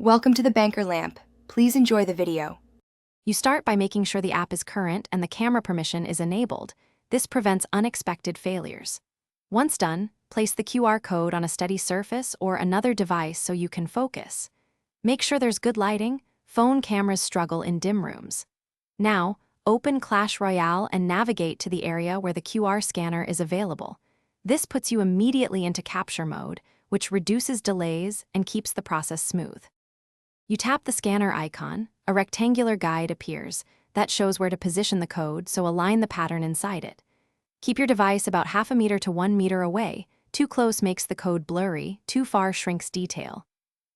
Welcome to the Banker Lamp. Please enjoy the video. You start by making sure the app is current and the camera permission is enabled. This prevents unexpected failures. Once done, place the QR code on a steady surface or another device so you can focus. Make sure there's good lighting. Phone cameras struggle in dim rooms. Now, open Clash Royale and navigate to the area where the QR scanner is available. This puts you immediately into capture mode, which reduces delays and keeps the process smooth. You tap the scanner icon, a rectangular guide appears that shows where to position the code, so align the pattern inside it. Keep your device about 0.5 meter to 1 meter away. Too close makes the code blurry, too far shrinks detail.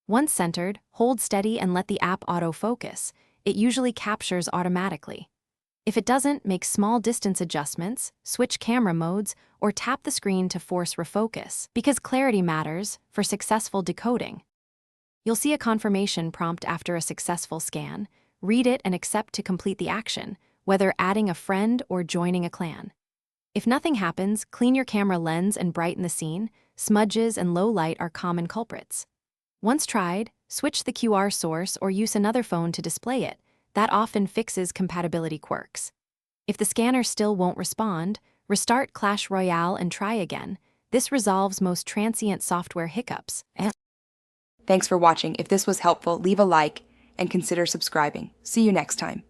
Once centered, hold steady and let the app autofocus. It usually captures automatically. If it doesn't, make small distance adjustments, switch camera modes, or tap the screen to force refocus, because clarity matters for successful decoding. You'll see a confirmation prompt after a successful scan. Read it and accept to complete the action, whether adding a friend or joining a clan. If nothing happens, clean your camera lens and brighten the scene. Smudges and low light are common culprits. Once tried, switch the QR source or use another phone to display it. That often fixes compatibility quirks. If the scanner still won't respond, restart Clash Royale and try again. This resolves most transient software hiccups. Thanks for watching. If this was helpful, leave a like and consider subscribing. See you next time.